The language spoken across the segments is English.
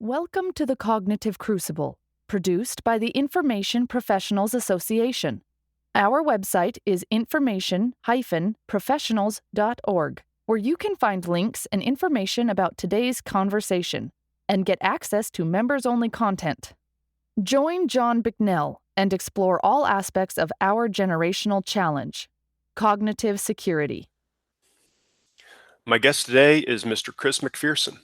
Welcome to the Cognitive Crucible, produced by the Information Professionals Association. Our website is information-professionals.org, where you can find links and information about today's conversation and get access to members-only content. Join John Bicknell and explore all aspects of our generational challenge, cognitive security. My guest today is Mr. Chris MacPherson.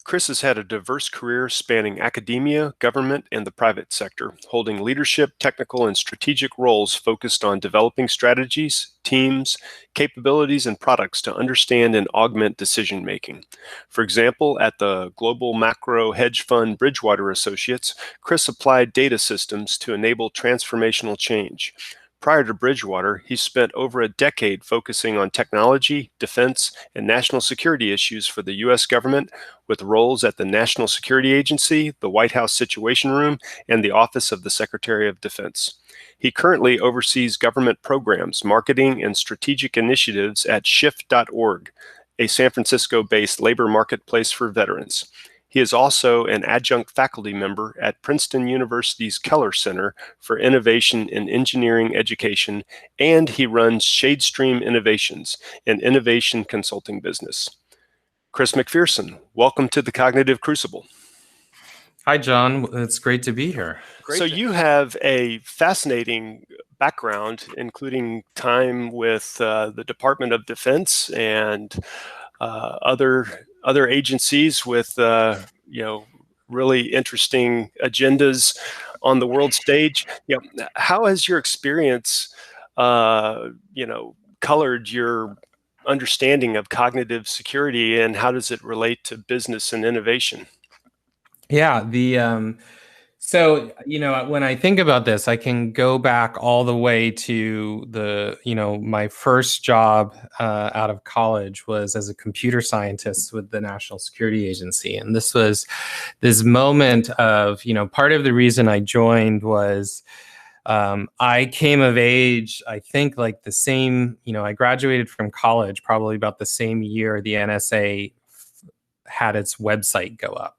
Chris has had a diverse career spanning academia, government, and the private sector, holding leadership, technical, and strategic roles focused on developing strategies, teams, capabilities, and products to understand and augment decision-making. For example, at the global macro hedge fund Bridgewater Associates, Chris applied data systems to enable transformational change. Prior to Bridgewater, he spent over a decade focusing on technology, defense, and national security issues for the U.S. government, with roles at the National Security Agency, the White House Situation Room, and the Office of the Secretary of Defense. He currently oversees government programs, marketing, and strategic initiatives at Shift.org, a San Francisco-based labor marketplace for veterans. He is also an adjunct faculty member at Princeton University's Keller Center for Innovation in Engineering Education, and he runs Shadestream Innovations, an innovation consulting business. Chris MacPherson, welcome to the Cognitive Crucible. Hi, John. It's great to be here. So you have a fascinating background, including time with the Department of Defense and other agencies with really interesting agendas on the world stage. How has your experience colored your understanding of cognitive security, and how does it relate to business and innovation? Yeah, so when I think about this, I can go back all the way to my first job out of college was as a computer scientist with the National Security Agency. And this was this moment of, part of the reason I joined was I came of age, I think like the same, I graduated from college probably about the same year the NSA had its website go up.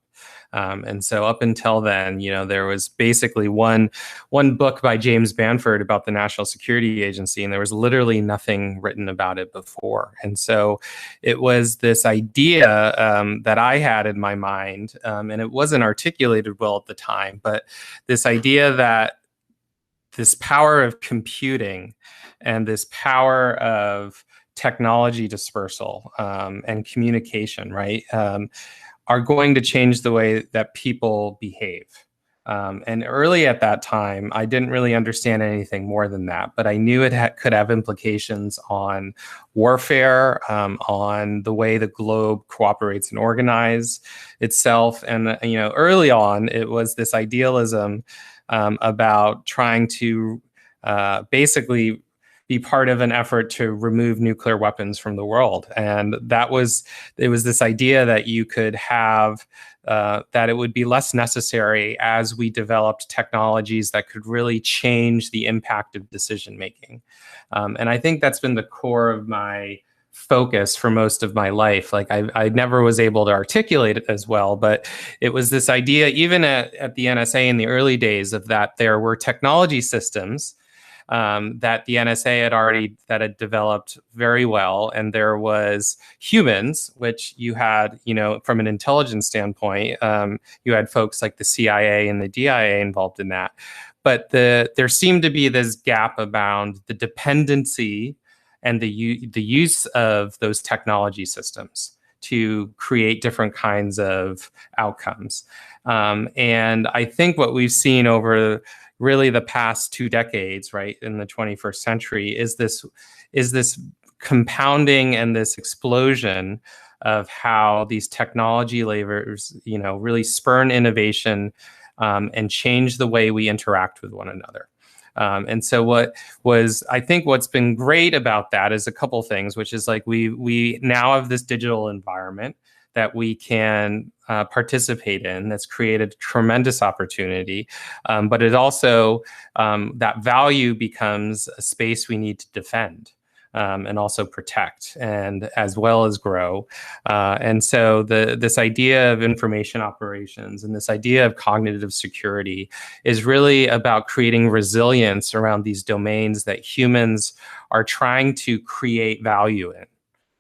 And so up until then, there was basically one book by James Bamford about the National Security Agency, and there was literally nothing written about it before. And so it was this idea that I had in my mind, and it wasn't articulated well at the time, but this idea that this power of computing and this power of technology dispersal and communication, right, are going to change the way that people behave. And early at that time, I didn't really understand anything more than that, but I knew it could have implications on warfare, on the way the globe cooperates and organizes itself. And, early on, it was this idealism about trying to basically be part of an effort to remove nuclear weapons from the world. And it was this idea that you could have, that it would be less necessary as we developed technologies that could really change the impact of decision-making. And I think that's been the core of my focus for most of my life. Like I never was able to articulate it as well, but it was this idea, even at the NSA in the early days, of that there were technology systems that the NSA had developed very well, and there was humans, which you had, from an intelligence standpoint, you had folks like the CIA and the DIA involved in that. But there seemed to be this gap around the dependency and the use of those technology systems to create different kinds of outcomes. And I think what we've seen over really the past 2 decades, right, in the 21st century, is this compounding and this explosion of how these technology levers, really spurn innovation and change the way we interact with one another. And so what's been great about that is a couple things, which is like we now have this digital environment that we can participate in that's created tremendous opportunity. But it also, that value becomes a space we need to defend. and also protect, and as well as grow. And so this idea of information operations and this idea of cognitive security is really about creating resilience around these domains that humans are trying to create value in.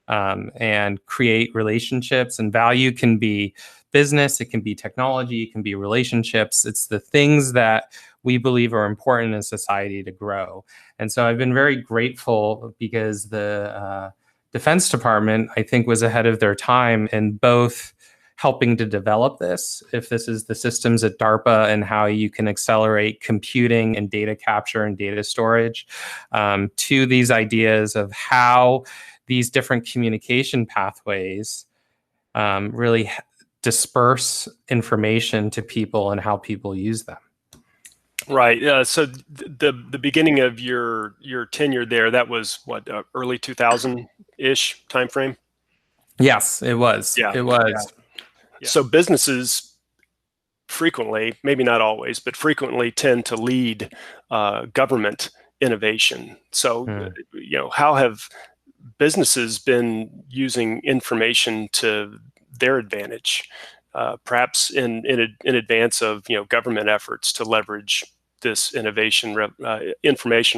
And create relationships. And value can be business, it can be technology, it can be relationships. It's the things that we believe are important in society to grow. And so I've been very grateful because the Defense Department, I think, was ahead of their time in both helping to develop this, if this is the systems at DARPA and how you can accelerate computing and data capture and data storage, to these ideas of how these different communication pathways really disperse information to people and how people use them. Right. So the beginning of your tenure there, that was what, early 2000-ish timeframe? Yes, it was. Yeah. It was. Yeah. So businesses frequently, maybe not always, but frequently tend to lead government innovation. So, how have businesses been using information to their advantage, perhaps in advance of government efforts to leverage this information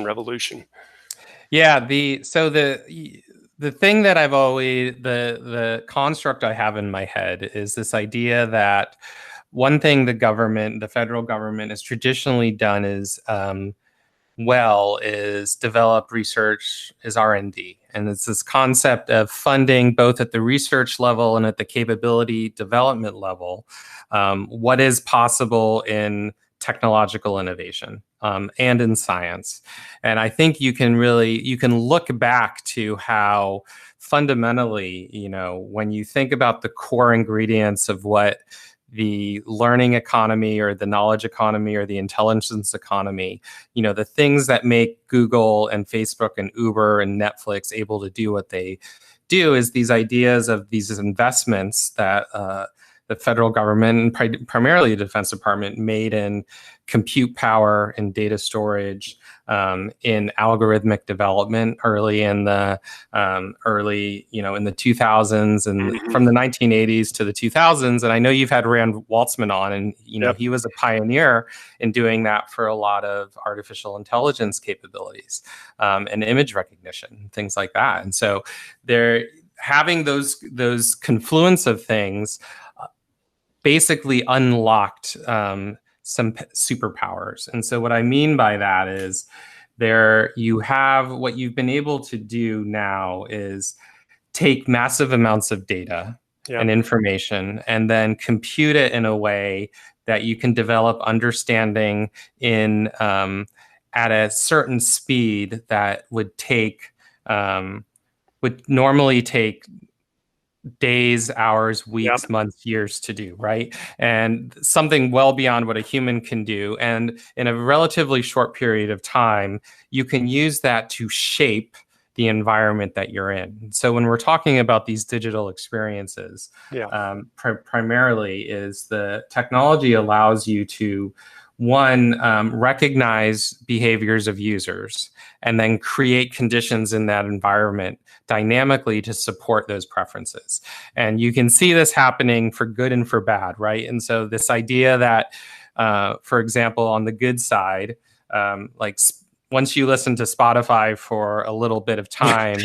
revolution? Yeah, the thing that I've always the construct I have in my head is this idea that one thing the federal government has traditionally done is develop research is R&D. And it's this concept of funding both at the research level and at the capability development level, what is possible in technological innovation and in science. And I think you can look back to how fundamentally, when you think about the core ingredients of what the learning economy or the knowledge economy or the intelligence economy, the things that make Google and Facebook and Uber and Netflix able to do what they do is these ideas of these investments that the federal government and primarily the Defense Department made in compute power and data storage, in algorithmic development early in the 2000s and from the 1980s to the 2000s. And I know you've had Rand Waltzman on, and Yep. He was a pioneer in doing that for a lot of artificial intelligence capabilities, and image recognition, things like that. And so they're having those confluence of things basically unlocked some superpowers. And so what I mean by that is you have what you've been able to do now is take massive amounts of data and information and then compute it in a way that you can develop understanding in at a certain speed that would normally take days, hours, weeks, months, years to do, right? And something well beyond what a human can do. And in a relatively short period of time, you can use that to shape the environment that you're in. So when we're talking about these digital experiences, primarily is the technology allows you to, one, recognize behaviors of users and then create conditions in that environment dynamically to support those preferences. And you can see this happening for good and for bad, right? And so this idea that, for example, on the good side, once you listen to Spotify for a little bit of time,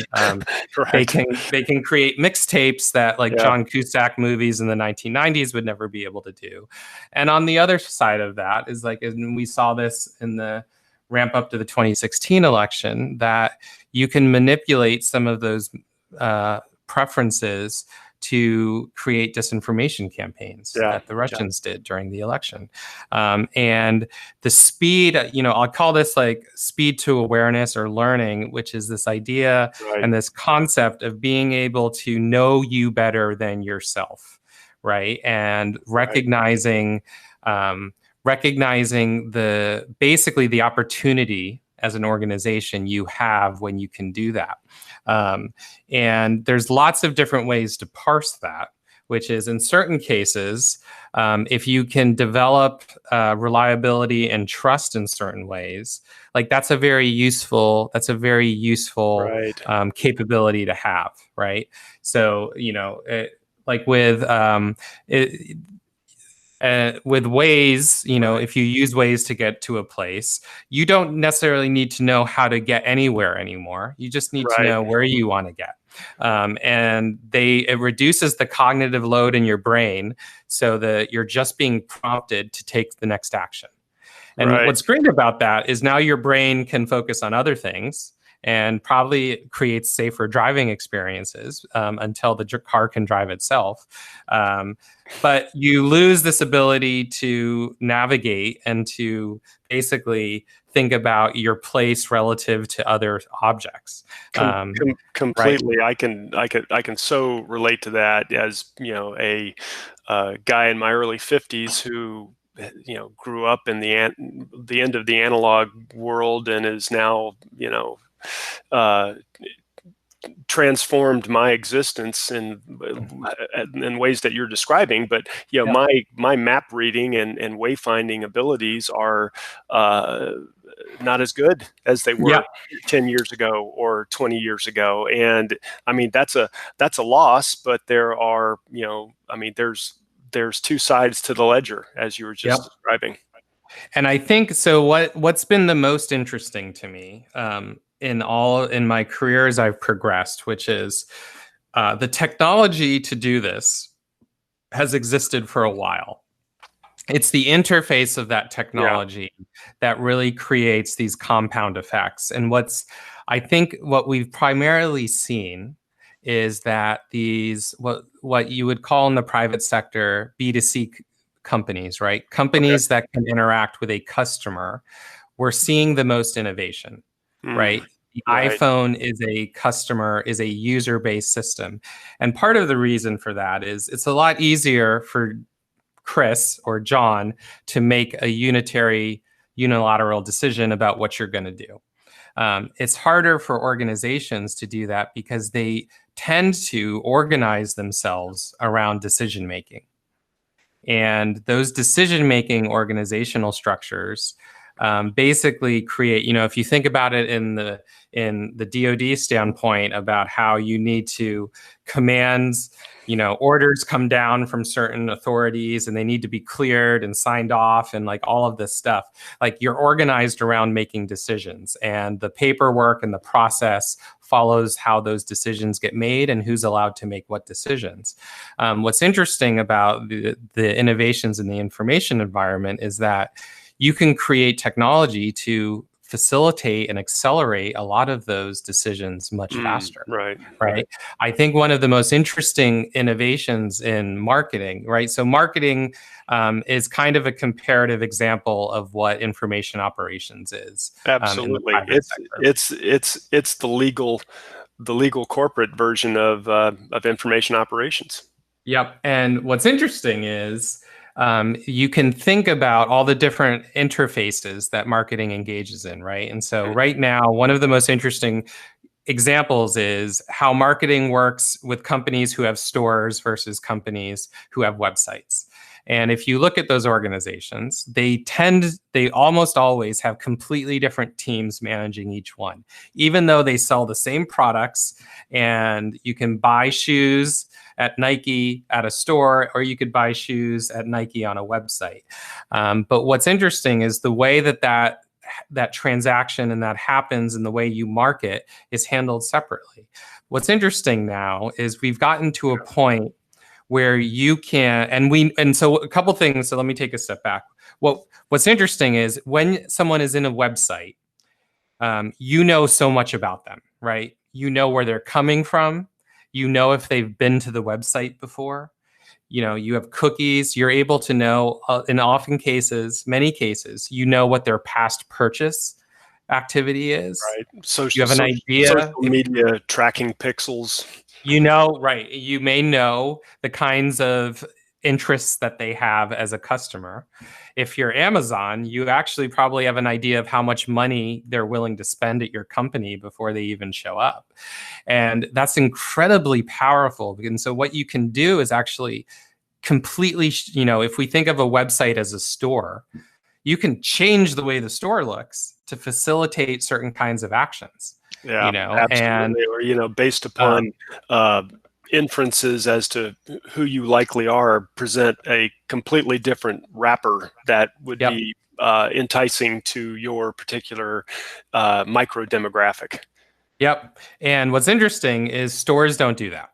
they can create mixtapes that John Cusack movies in the 1990s would never be able to do. And on the other side of that is and we saw this in the ramp up to the 2016 election, that you can manipulate some of those preferences to create disinformation campaigns that the Russians did during the election. And the speed, I'll call this speed to awareness or learning, which is this idea and this concept of being able to know you better than yourself, right? And recognizing basically the opportunity as an organization you have when you can do that. And there's lots of different ways to parse that, which is in certain cases, if you can develop reliability and trust in certain ways, like that's a very useful Right. capability to have, right? So, like with with Waze, Right. if you use Waze to get to a place, you don't necessarily need to know how to get anywhere anymore. You just need to Right. know where you want to get. And it reduces the cognitive load in your brain so that you're just being prompted to take the next action. And Right. what's great about that is now your brain can focus on other things and probably creates safer driving experiences until the car can drive itself. But you lose this ability to navigate and to basically think about your place relative to other objects. Completely. Right. I can so relate to that as, a guy in my early 50s who grew up in the end of the analog world and is now transformed my existence in ways that you're describing. But my map reading and wayfinding abilities are not as good as they were 10 years ago or 20 years ago. And I mean, that's a loss, but there are, there's two sides to the ledger, as you were just describing. And I think so. What's been the most interesting to me in my career as I've progressed, which is the technology to do this has existed for a while. It's the interface of that technology that really creates these compound effects. And I think what we've primarily seen is that these what you would call in the private sector B2C companies, right? Companies that can interact with a customer. We're seeing the most innovation, right? The iPhone is a user-based system. And part of the reason for that is it's a lot easier for Chris or John to make a unilateral decision about what you're going to do. It's harder for organizations to do that because they tend to organize themselves around decision making. And those decision-making organizational structures basically create, if you think about it in the DoD standpoint about how you need to commands, orders come down from certain authorities and they need to be cleared and signed off and like all of this stuff. Like you're organized around making decisions, and the paperwork and the process follows how those decisions get made and who's allowed to make what decisions. What's interesting about the innovations in the information environment is that you can create technology to facilitate and accelerate a lot of those decisions much faster. Right. I think one of the most interesting innovations in marketing, right? So marketing is kind of a comparative example of what information operations is. Absolutely. It's the legal corporate version of information operations. Yep. And what's interesting is you can think about all the different interfaces that marketing engages in, right? And so right now, one of the most interesting examples is how marketing works with companies who have stores versus companies who have websites. And if you look at those organizations, they almost always have completely different teams managing each one, even though they sell the same products. And you can buy shoes at Nike at a store, or you could buy shoes at Nike on a website. But what's interesting is the way that transaction and that happens and the way you market is handled separately. What's interesting now is we've gotten to a point where you can, and so a couple things. So let me take a step back. What's interesting is when someone is in a website, you know so much about them, right? You know where they're coming from. You know if they've been to the website before. You have cookies. You're able to know, in many cases, you know what their past purchase activity is. Right. You have an idea. Social media tracking pixels. Right. You may know the kinds of interests that they have as a customer. If you're Amazon, you actually probably have an idea of how much money they're willing to spend at your company before they even show up. And that's incredibly powerful. And so what you can do is actually completely, if we think of a website as a store, you can change the way the store looks to facilitate certain kinds of actions. Yeah, absolutely. Or, based upon inferences as to who you likely are, present a completely different wrapper that would be enticing to your particular micro demographic. Yep. And what's interesting is stores don't do that.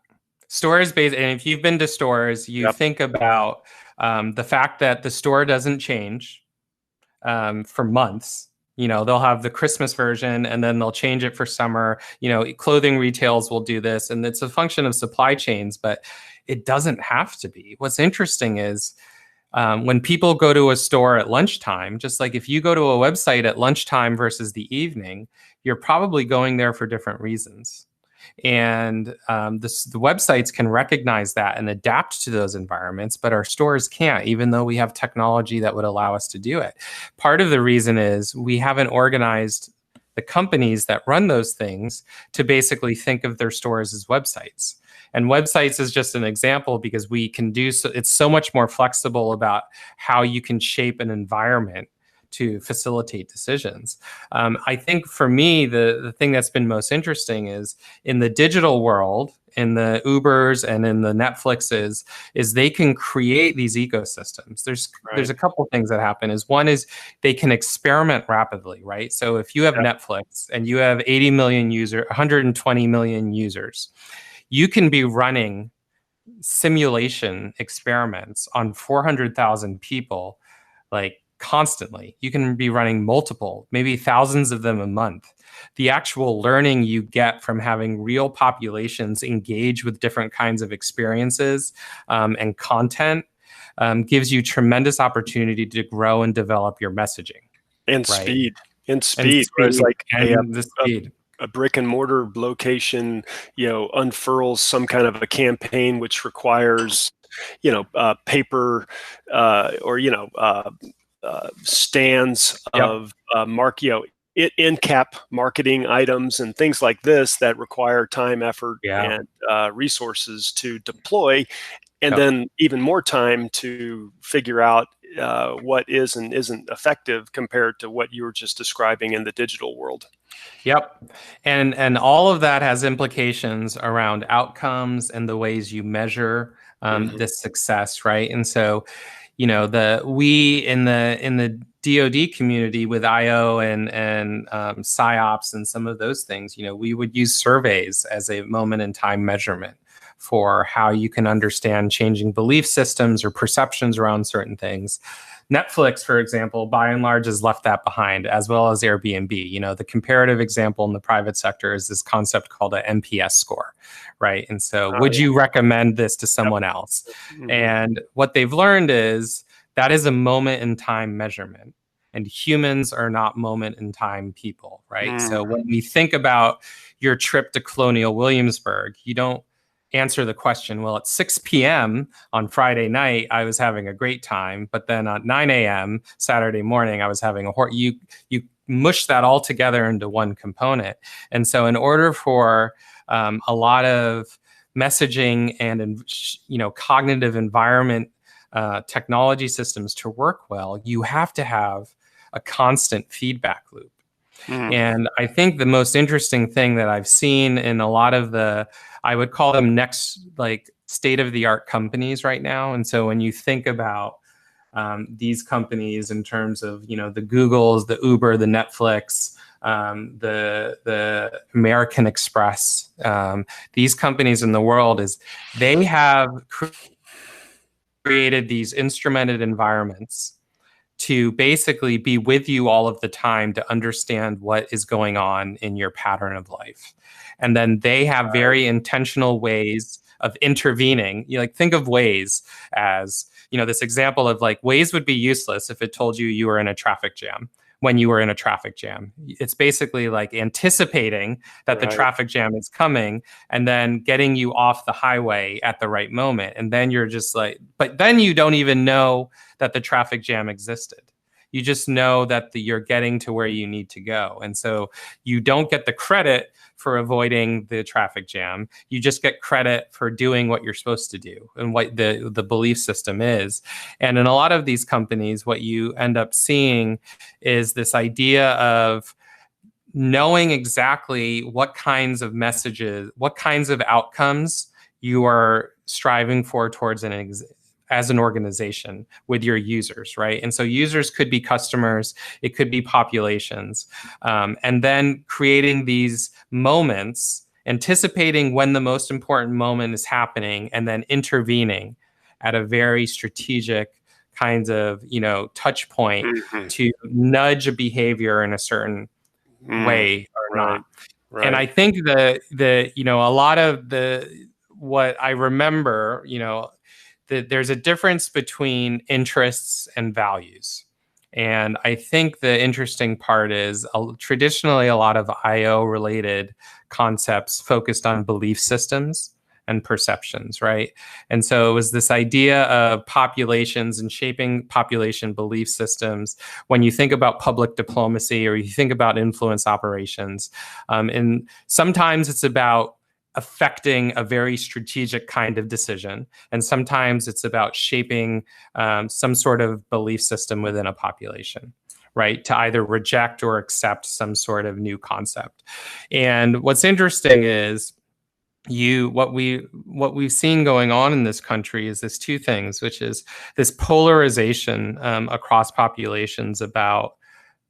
Stores and if you've been to stores, you think about the fact that the store doesn't change for months. They'll have the Christmas version and then they'll change it for summer. Clothing retails will do this, and it's a function of supply chains, but it doesn't have to be. What's interesting is when people go to a store at lunchtime, just like if you go to a website at lunchtime versus the evening, you're probably going there for different reasons. And the websites can recognize that and adapt to those environments, but our stores can't, even though we have technology that would allow us to do it. Part of the reason is we haven't organized the companies that run those things to basically think of their stores as websites. And websites is just an example because we can do so. It's so much more flexible about how you can shape an environment to facilitate decisions. I think for me, the thing that's been most interesting is in the digital world, in the Ubers and in the Netflixes, is they can create these ecosystems. There's a couple of things that happen. One is they can experiment rapidly, right? So if you have Netflix and you have 80 million users, 120 million users, you can be running simulation experiments on 400,000 people, like constantly. You can be running multiple, maybe thousands of them a month. The actual learning you get from having real populations engage with different kinds of experiences and content gives you tremendous opportunity to grow and develop your messaging. And speed. Whereas like the speed. A brick and mortar location, unfurls some kind of a campaign which requires, paper or stands of in-cap marketing items and things like this that require time, effort, and resources to deploy, and then even more time to figure out what is and isn't effective compared to what you were just describing in the digital world. Yep. And all of that has implications around outcomes and the ways you measure this success, right? And so, we in the DoD community with IO and PsyOps and some of those things, we would use surveys as a moment in time measurement for how you can understand changing belief systems or perceptions around certain things. Netflix, for example, by and large has left that behind, as well as Airbnb. The comparative example in the private sector is this concept called an NPS score, right? And so would you recommend this to someone else? Mm-hmm. And what they've learned is that is a moment in time measurement, and humans are not moment in time people, right? So when we think about your trip to Colonial Williamsburg, you don't answer the question, well, at 6 p.m. on Friday night, I was having a great time, but then at 9 a.m. Saturday morning, I was having you mush that all together into one component. And so in order for a lot of messaging and, cognitive environment technology systems to work well, you have to have a constant feedback loop. And I think the most interesting thing that I've seen in a lot of I would call them next, like state-of-the-art companies right now. And so when you think about these companies in terms of, the Googles, the Uber, the Netflix, the American Express, these companies in the world, is they have created these instrumented environments to basically be with you all of the time to understand what is going on in your pattern of life. And then they have very intentional ways of intervening. Think of Waze as, this example of like Waze would be useless if it told you were in a traffic jam. when you were in a traffic jam. It's basically like anticipating that the traffic jam is coming and then getting you off the highway at the right moment. And then you're just like, but then you don't even know that the traffic jam existed. You just know that you're getting to where you need to go. And so you don't get the credit for avoiding the traffic jam. You just get credit for doing what you're supposed to do and what the belief system is. And in a lot of these companies, what you end up seeing is this idea of knowing exactly what kinds of messages, what kinds of outcomes you are striving for towards as an organization with your users, right? And so users could be customers, it could be populations, and then creating these moments, anticipating when the most important moment is happening, and then intervening at a very strategic kind of, touch point to nudge a behavior in a certain way or not. Right. And I think a lot of what I remember, that there's a difference between interests and values. And I think the interesting part is traditionally a lot of IO related concepts focused on belief systems and perceptions, right? And so it was this idea of populations and shaping population belief systems. When you think about public diplomacy or you think about influence operations, and sometimes it's about affecting a very strategic kind of decision. And sometimes it's about shaping some sort of belief system within a population, right? To either reject or accept some sort of new concept. And what's interesting is what we've seen going on in this country is this two things, which is this polarization across populations about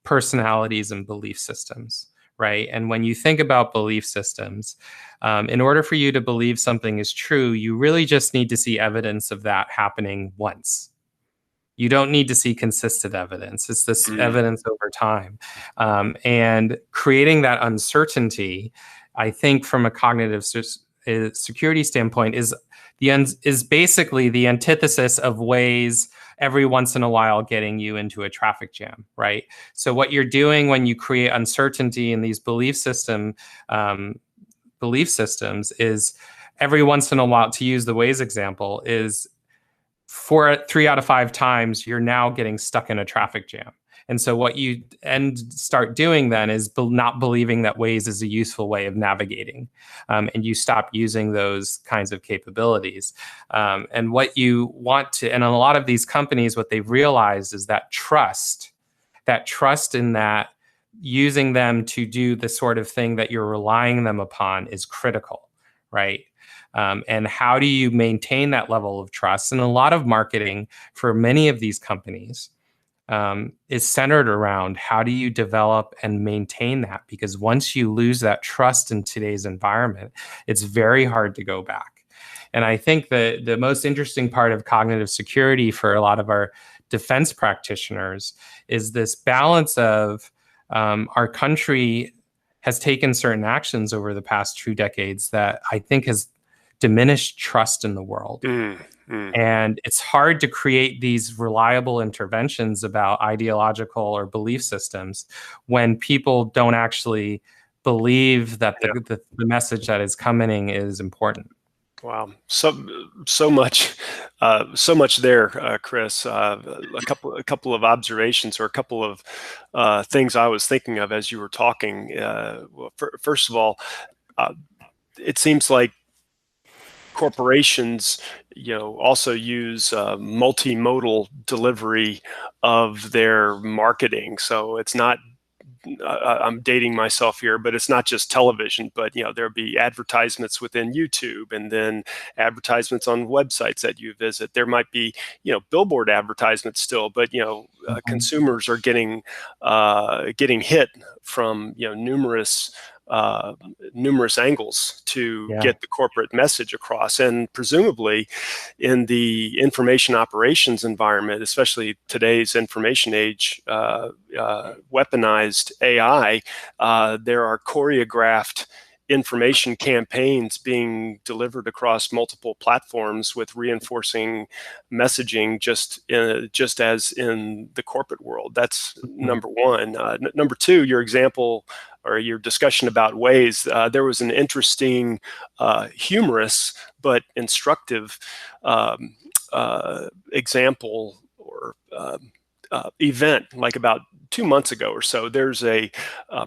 personalities and belief systems. Right. And when you think about belief systems, in order for you to believe something is true, you really just need to see evidence of that happening once. You don't need to see consistent evidence. It's this evidence over time. And creating that uncertainty, I think from a cognitive security standpoint, is basically the antithesis of ways every once in a while getting you into a traffic jam, right? So what you're doing when you create uncertainty in these belief systems is every once in a while, to use the Waze example, is 3 out of 5 times you're now getting stuck in a traffic jam. And so what you start doing then is not believing that Waze is a useful way of navigating. And you stop using those kinds of capabilities. And what you want to, and in a lot of these companies, what they've realized is that trust in that using them to do the sort of thing that you're relying them upon is critical, right? And how do you maintain that level of trust? And a lot of marketing for many of these companies is centered around how do you develop and maintain that? Because once you lose that trust in today's environment, it's very hard to go back. And I think that the most interesting part of cognitive security for a lot of our defense practitioners is this balance of our country has taken certain actions over the past 2 decades that I think has diminished trust in the world. And it's hard to create these reliable interventions about ideological or belief systems when people don't actually believe that the message that is coming is important. Wow, so much there, Chris. A couple of observations or a couple of things I was thinking of as you were talking. Well, first of all, it seems like corporations, also use multimodal delivery of their marketing. So it's not, I'm dating myself here, but it's not just television, but there'll be advertisements within YouTube and then advertisements on websites that you visit. There might be, billboard advertisements still, but consumers are getting hit from numerous angles to get the corporate message across. And presumably in the information operations environment, especially today's information age, weaponized AI, there are choreographed information campaigns being delivered across multiple platforms with reinforcing messaging, just as in the corporate world. That's number one. Number two, your example or your discussion about Waze, there was an interesting, humorous but instructive example or event, like about 2 months ago or so. There's a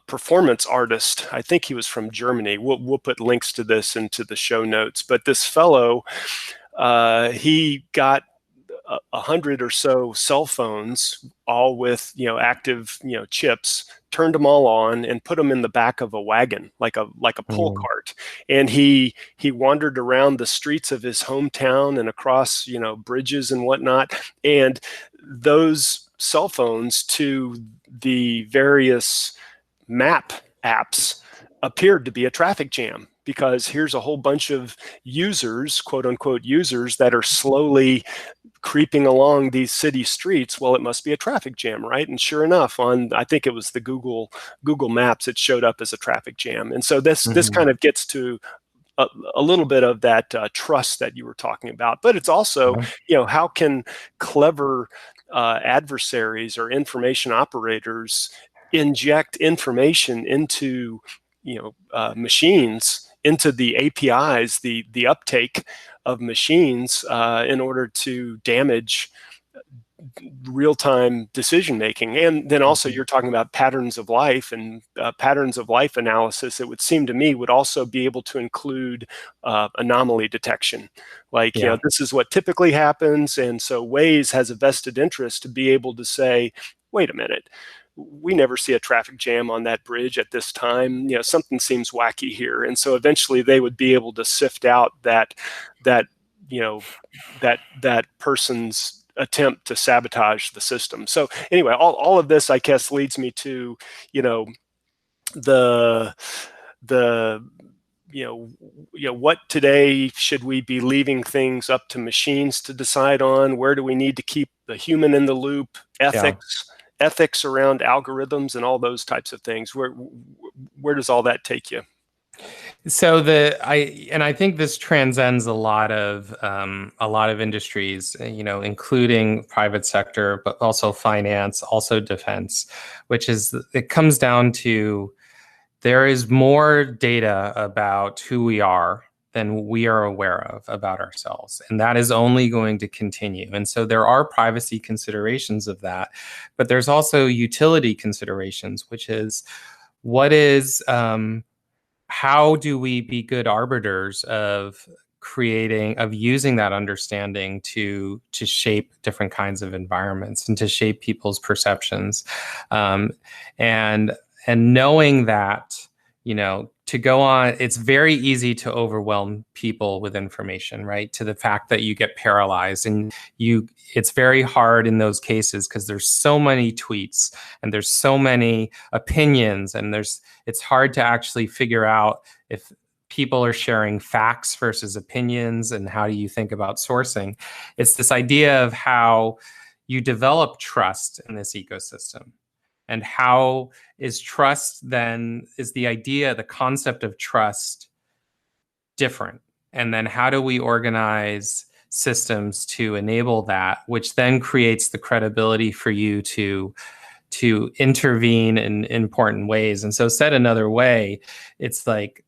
performance artist. I think he was from Germany. We'll put links to this into the show notes. But this fellow, he got 100 or so cell phones, all with active chips, turned them all on and put them in the back of a wagon, like a pull cart. And he wandered around the streets of his hometown and across bridges and whatnot. And those cell phones to the various map apps appeared to be a traffic jam, because here's a whole bunch of users, quote unquote users, that are slowly creeping along these city streets. Well, it must be a traffic jam, right? And sure enough, I think it was the Google Maps, it showed up as a traffic jam. And so this kind of gets to a little bit of that trust that you were talking about. But it's also, how can clever adversaries or information operators inject information into machines, into the APIs, the uptake of machines, in order to damage real-time decision making. And then also you're talking about patterns of life, and patterns of life analysis, it would seem to me, would also be able to include anomaly detection. Like, this is what typically happens. And so Waze has a vested interest to be able to say, wait a minute, we never see a traffic jam on that bridge at this time. Something seems wacky here. And so eventually they would be able to sift out that person's attempt to sabotage the system. So anyway, all of this, I guess, leads me to, what today should we be leaving things up to machines to decide on? Where do we need to keep the human in the loop? Ethics around algorithms and all those types of things. Where does all that take you? So I think this transcends a lot of industries, including private sector, but also finance, also defense, which is, it comes down to, there is more data about who we are than we are aware of about ourselves. And that is only going to continue. And so there are privacy considerations of that, but there's also utility considerations, which is, how do we be good arbiters of using that understanding to shape different kinds of environments and to shape people's perceptions, and knowing that, to go on, it's very easy to overwhelm people with information, right? To the fact that you get paralyzed, and it's very hard in those cases because there's so many tweets and there's so many opinions, and it's hard to actually figure out if people are sharing facts versus opinions, and how do you think about sourcing. It's this idea of how you develop trust in this ecosystem. And how is trust then, is the concept of trust different? And then how do we organize systems to enable that, which then creates the credibility for you to intervene in important ways? And so, said another way, it's like,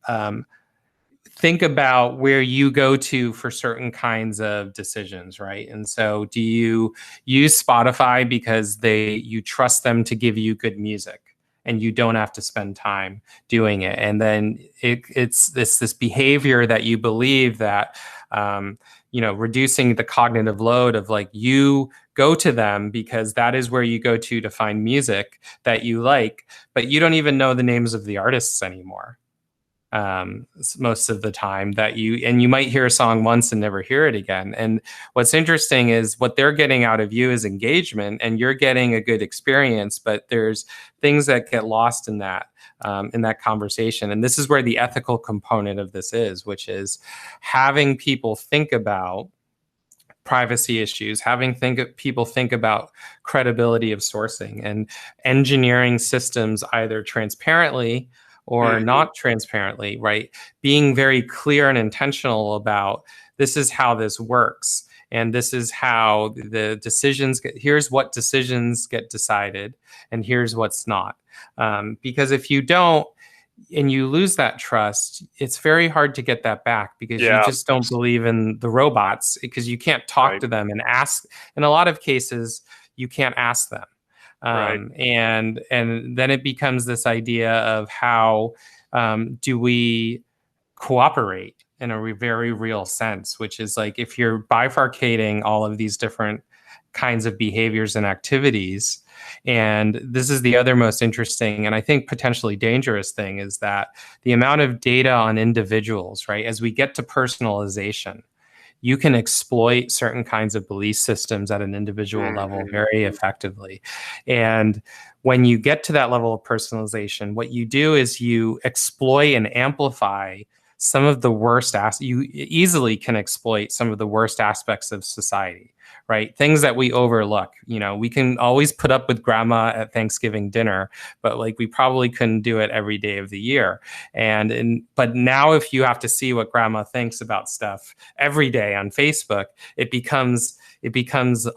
think about where you go to for certain kinds of decisions, right? And so, do you use Spotify because you trust them to give you good music, and you don't have to spend time doing it? And then it's this behavior that you believe that, reducing the cognitive load of, like, you go to them because that is where you go to find music that you like, but you don't even know the names of the artists anymore. Most of the time, you might hear a song once and never hear it again. And what's interesting is what they're getting out of you is engagement, and you're getting a good experience, but there's things that get lost in that conversation. And this is where the ethical component of this is, which is having people think about privacy issues, people think about credibility of sourcing, and engineering systems either transparently or not transparently, right? Being very clear and intentional about this is how this works. And this is how the decisions here's what decisions get decided, and here's what's not. Because if you don't, and you lose that trust, it's very hard to get that back, because you just don't believe in the robots, because you can't talk to them and ask. In a lot of cases, you can't ask them. And then it becomes this idea of how do we cooperate in a very real sense, which is like, if you're bifurcating all of these different kinds of behaviors and activities. And this is the other most interesting and I think potentially dangerous thing, is that the amount of data on individuals, right? As we get to personalization, you can exploit certain kinds of belief systems at an individual level very effectively. And when you get to that level of personalization, what you do is you exploit and amplify some of the worst you easily can exploit some of the worst aspects of society, right? Things that we overlook. We can always put up with grandma at Thanksgiving dinner, but like we probably couldn't do it every day of the year. But now if you have to see what grandma thinks about stuff every day on Facebook, it becomes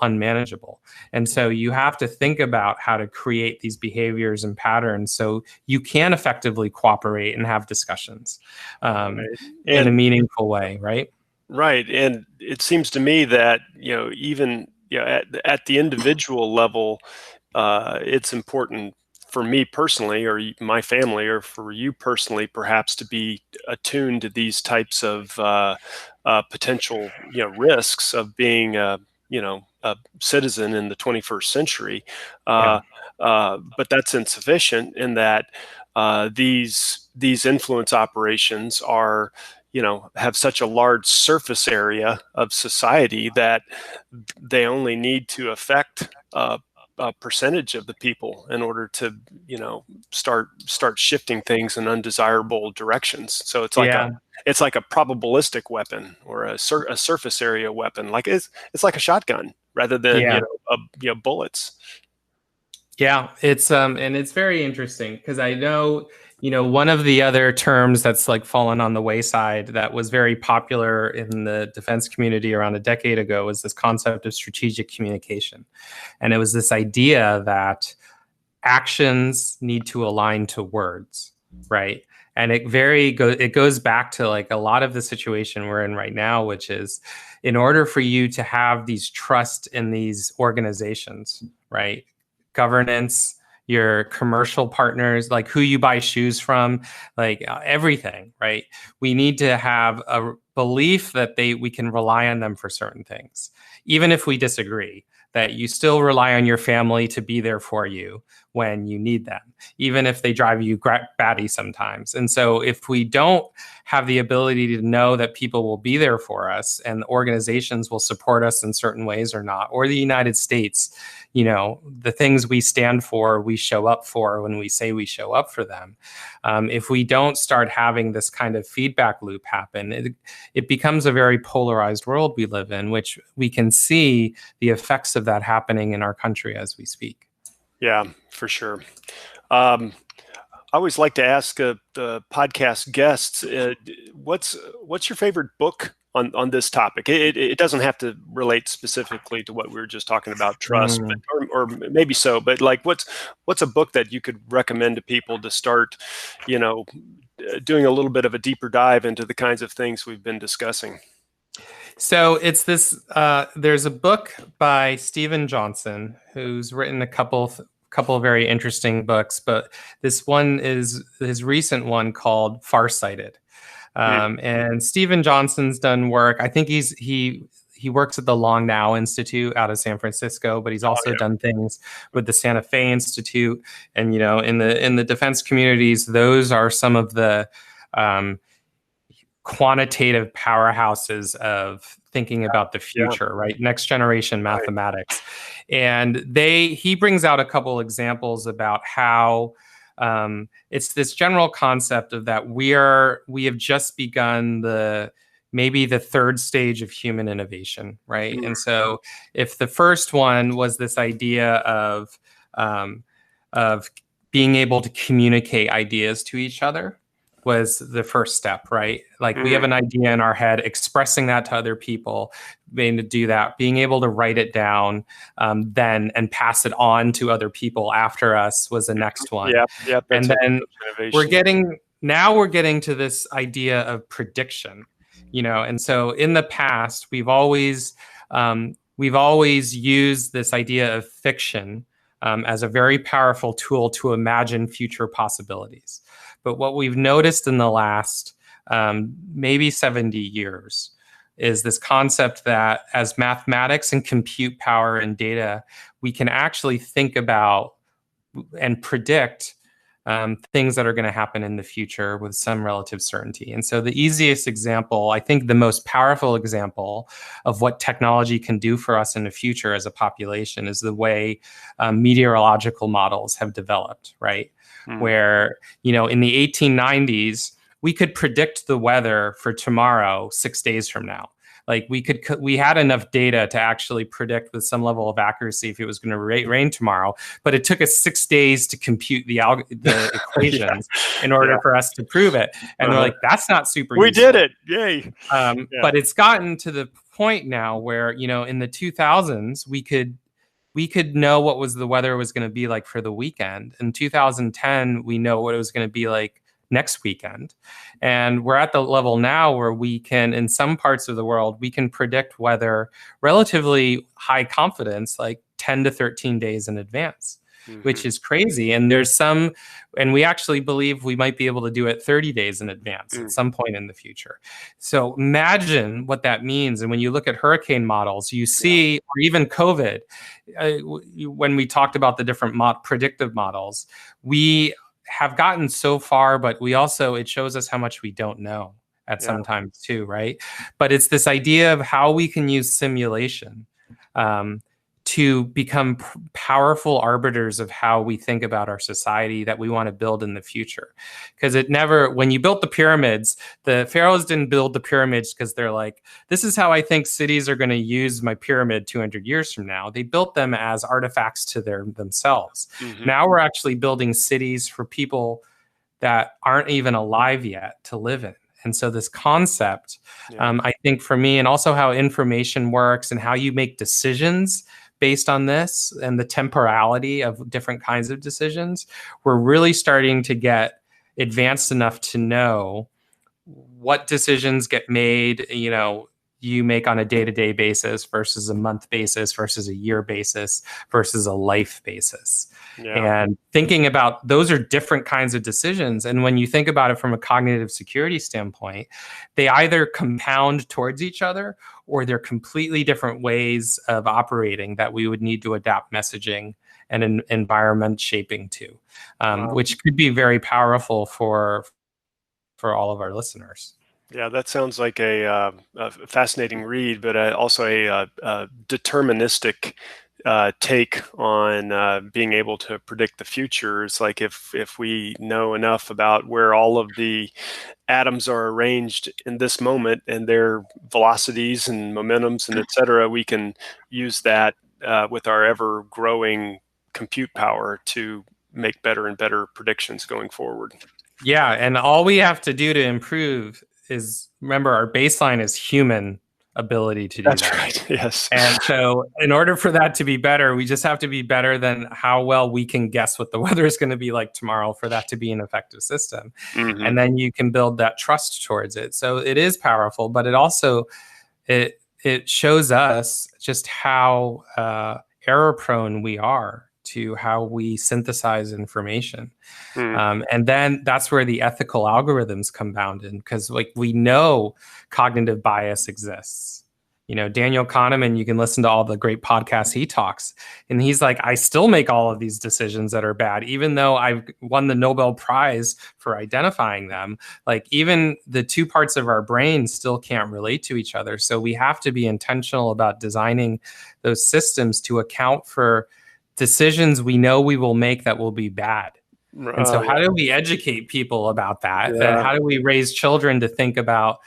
unmanageable. And so you have to think about how to create these behaviors and patterns so you can effectively cooperate and have discussions in a meaningful way, right? Right. And it seems to me that, even at the individual level, it's important for me personally, or my family, or for you personally, perhaps, to be attuned to these types of potential, risks of being a citizen in the 21st century. But that's insufficient in that these influence operations are, have such a large surface area of society that they only need to affect a percentage of the people in order to, start shifting things in undesirable directions. So it's like a probabilistic weapon, or a surface area weapon. Like it's like a shotgun rather than bullets. Yeah, it's and it's very interesting, because I know, one of the other terms that's like fallen on the wayside that was very popular in the defense community around a decade ago was this concept of strategic communication. And it was this idea that actions need to align to words, right? And it goes back to like a lot of the situation we're in right now, which is, in order for you to have these trust in these organizations, right? Governance, your commercial partners, like who you buy shoes from, like everything, right? We need to have a belief that we can rely on them for certain things, even if we disagree, that you still rely on your family to be there for you when you need them, even if they drive you batty sometimes. And so if we don't have the ability to know that people will be there for us and organizations will support us in certain ways or not, or the United States, the things we stand for, we show up for when we say we show up for them. If we don't start having this kind of feedback loop happen, it becomes a very polarized world we live in, which we can see the effects of that happening in our country as we speak. Yeah, for sure. I always like to ask the podcast guests, what's your favorite book on this topic? It doesn't have to relate specifically to what we were just talking about, trust, but, or maybe so. But like, what's a book that you could recommend to people to start, doing a little bit of a deeper dive into the kinds of things we've been discussing? So it's this. There's a book by Stephen Johnson, who's written a couple of very interesting books, but this one is his recent one called Farsighted. And Stephen Johnson's done work. I think he works at the Long Now Institute out of San Francisco, but he's also done things with the Santa Fe Institute. And in the defense communities, those are some of the quantitative powerhouses of thinking about the future, right? Next generation mathematics. And he brings out a couple examples about how it's this general concept of that we have just begun maybe the third stage of human innovation, right? And so if the first one was this idea of being able to communicate ideas to each other was the first step, right? Like we have an idea in our head, expressing that to other people, being to do that, being able to write it down, then and pass it on to other people after us was the next one. Yeah. And then we're getting to this idea of prediction, and so in the past we've always used this idea of fiction as a very powerful tool to imagine future possibilities. But what we've noticed in the last maybe 70 years is this concept that as mathematics and compute power and data, we can actually think about and predict things that are going to happen in the future with some relative certainty. And so the easiest example, I think the most powerful example of what technology can do for us in the future as a population is the way meteorological models have developed, right? Where, in the 1890s, we could predict the weather for tomorrow 6 days from now. Like we had enough data to actually predict with some level of accuracy if it was going to rain tomorrow, but it took us 6 days to compute the equations in order for us to prove it. And they're like, that's not super We useful. did it. Yay. But it's gotten to the point now where, in the 2000s, we could know what the weather was going to be like for the weekend. In 2010, we know what it was going to be like next weekend. And we're at the level now where we can, in some parts of the world, we can predict weather relatively high confidence, like 10 to 13 days in advance, which is crazy. And we actually believe we might be able to do it 30 days in advance at some point in the future. So imagine what that means. And when you look at hurricane models, you see, or even COVID, when we talked about the different predictive models, we have gotten so far, but it shows us how much we don't know at some times too, right? But it's this idea of how we can use simulation to become powerful arbiters of how we think about our society that we want to build in the future. Because when you built the pyramids, the pharaohs didn't build the pyramids because they're like, this is how I think cities are going to use my pyramid 200 years from now. They built them as artifacts to themselves. Now we're actually building cities for people that aren't even alive yet to live in. And so this concept, I think for me, and also how information works and how you make decisions based on this and the temporality of different kinds of decisions, we're really starting to get advanced enough to know what decisions get made, you make on a day-to-day basis versus a month basis versus a year basis versus a life basis. And thinking about those are different kinds of decisions. And when you think about it from a cognitive security standpoint, they either compound towards each other or they're completely different ways of operating that we would need to adapt messaging and environment shaping to, which could be very powerful for all of our listeners. Yeah, that sounds like a fascinating read, but also a deterministic take on being able to predict the future. It's like if we know enough about where all of the atoms are arranged in this moment and their velocities and momentums and et cetera, we can use that with our ever-growing compute power to make better and better predictions going forward. Yeah, and all we have to do to improve is, remember, our baseline is human ability to do that. That's right, yes. And so in order for that to be better, we just have to be better than how well we can guess what the weather is going to be like tomorrow for that to be an effective system. And then you can build that trust towards it. So it is powerful, but it also, it shows us just how error prone we are to how we synthesize information. And then that's where the ethical algorithms come bound in, because we know cognitive bias exists. Daniel Kahneman, you can listen to all the great podcasts he talks, and he's like, I still make all of these decisions that are bad, even though I've won the Nobel Prize for identifying them. Even the two parts of our brain still can't relate to each other. So we have to be intentional about designing those systems to account for decisions we know we will make that will be bad. And so how do we educate people about that? And how do we raise children to think about,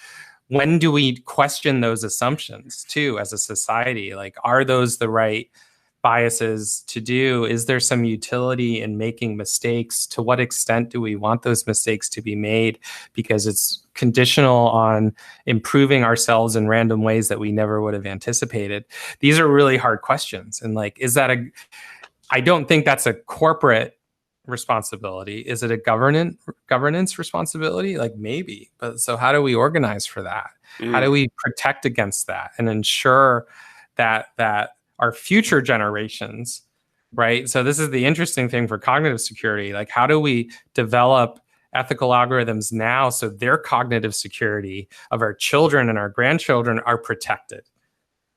when do we question those assumptions too as a society? Are those the right biases to do, is there some utility in making mistakes? To what extent do we want those mistakes to be made? Because it's conditional on improving ourselves in random ways that we never would have anticipated. These are really hard questions. And like, I don't think that's a corporate responsibility. Is it a governance responsibility? Like maybe, but so how do we organize for that? How do we protect against that and ensure that our future generations, right? So this is the interesting thing for cognitive security. Like, how do we develop ethical algorithms now so their cognitive security of our children and our grandchildren are protected?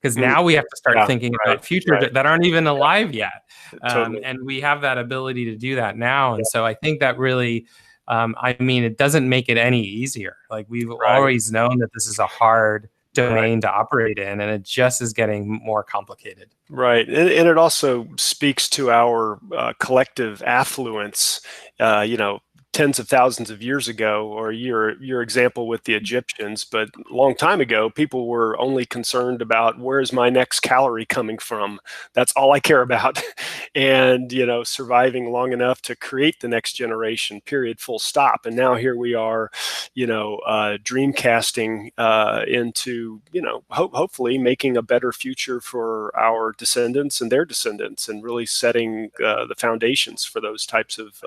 Because now we have to start thinking about future that aren't even alive yet. Totally. And we have that ability to do that now. And so I think that really, it doesn't make it any easier. Like, we've always known that this is a hard domain to operate in, and it just is getting more complicated. Right. And it also speaks to our collective affluence, tens of thousands of years ago, or your example with the Egyptians, but a long time ago, people were only concerned about where's my next calorie coming from. That's all I care about. And, surviving long enough to create the next generation, period, full stop. And now here we are, dreamcasting into, hopefully making a better future for our descendants and their descendants, and really setting the foundations for those types of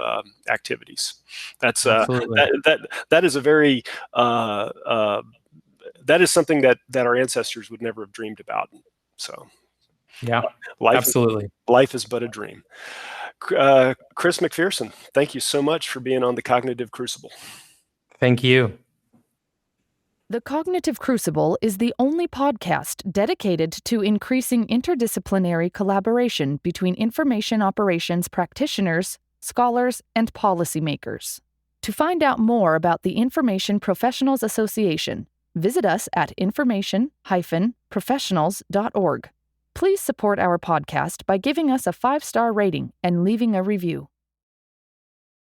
activities. That's that is a very that is something that our ancestors would never have dreamed about. So yeah, absolutely. Life is but a dream. Chris MacPherson, thank you so much for being on the Cognitive Crucible. Thank you. The Cognitive Crucible is the only podcast dedicated to increasing interdisciplinary collaboration between information operations practitioners, scholars, and policymakers. To find out more about the Information Professionals Association, visit us at information-professionals.org. Please support our podcast by giving us a 5-star rating and leaving a review.